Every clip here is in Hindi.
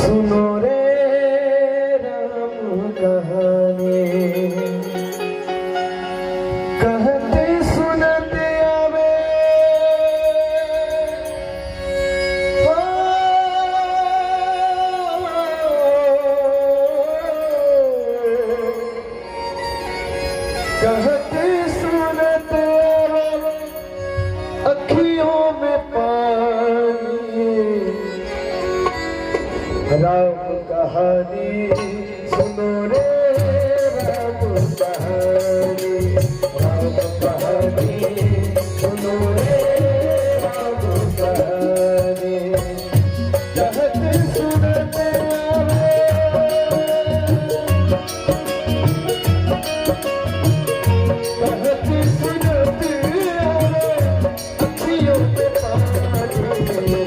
सुनो रे राम कहानी, कहते सुनते आवे कहते सुनते आवे अखियों में पानी। राम कहानी सुनो रे राम कहानी, राम कहानी सुनो रे राम कहानी। कहते सुनते आवे कहते सुनते आवे अखियों में पानी।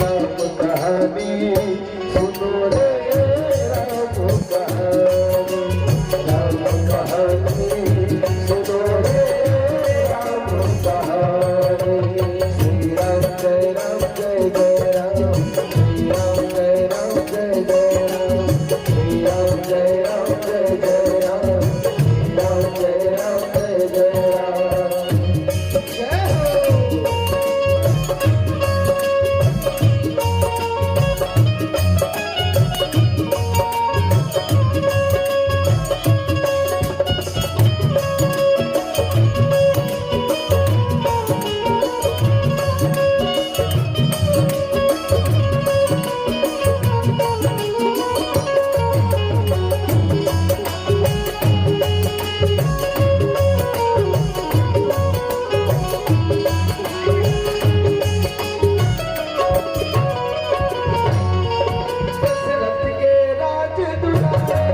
राम कहानी सुनो रे राम कहानी, राम कहानी सुनो रे राम कहानी। श्री राम जय राम जय जय राम, श्री राम जय राम जय जय राम, श्री राम जय राम जय जय राम, श्री राम जय राम जय जय राम। जय हो। दशरथ के राज दुलारे,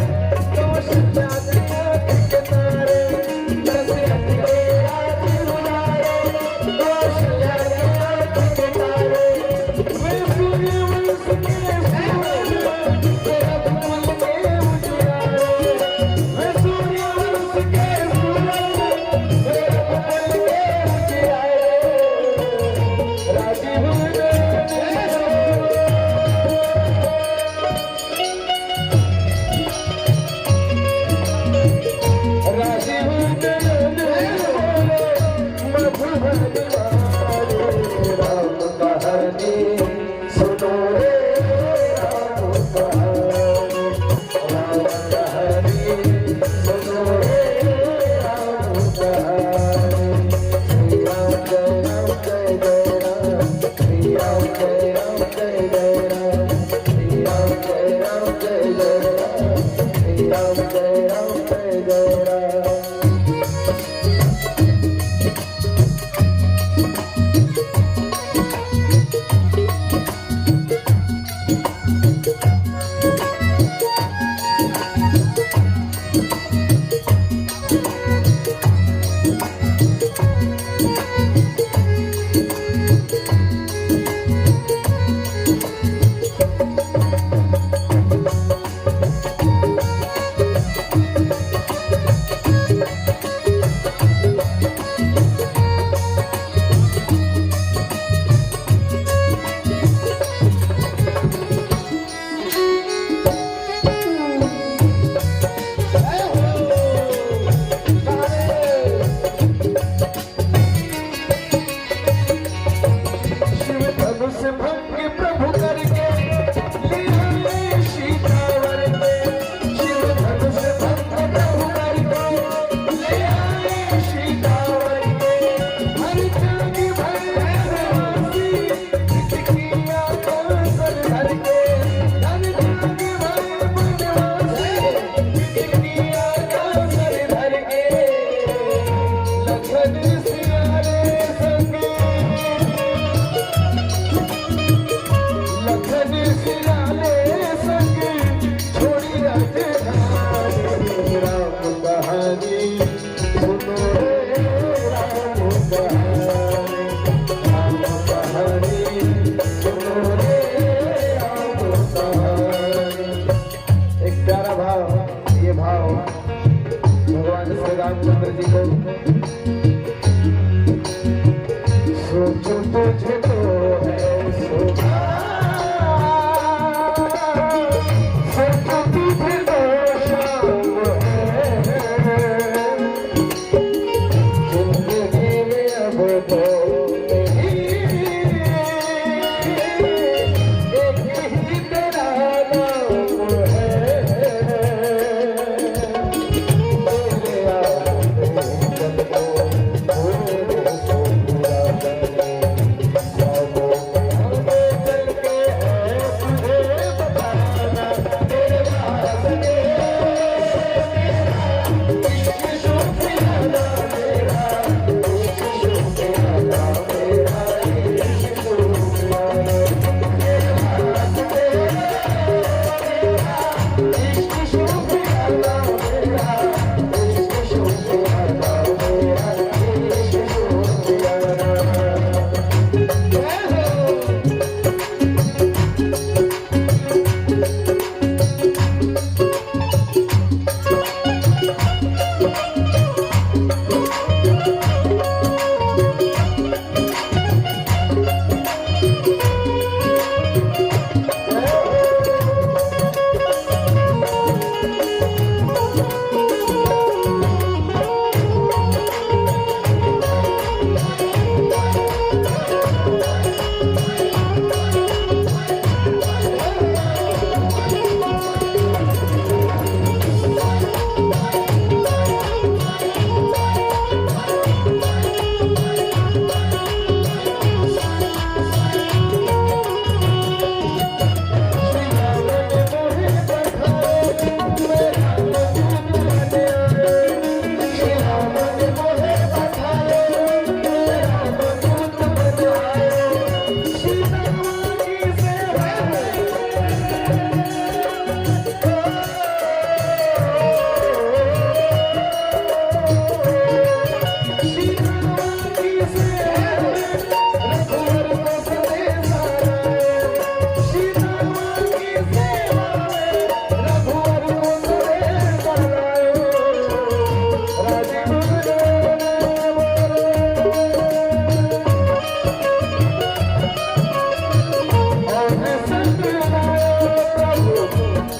कौशल्या के आँख के तारे। दशरथ के राज दुलारे, कौशल्या के आँख के तारे। वे सूर्यवंश के सूरज, वे रघुकुल के उजियारे। वे सूर्यवंश के सूरज, वे रघुकुल के उजियारे। राजीव राजीव नयन मधुबन वाले। राम कहानी सुनो रे राम कहानी, राम कहानी सुनो रे राम कहानी। श्री राम जय राम जय जय राम, श्री राम जय राम जय जय राम, श्री राम जय राम जय जय राम, श्री राम जय राम जय जय राम।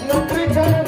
नौकरी कर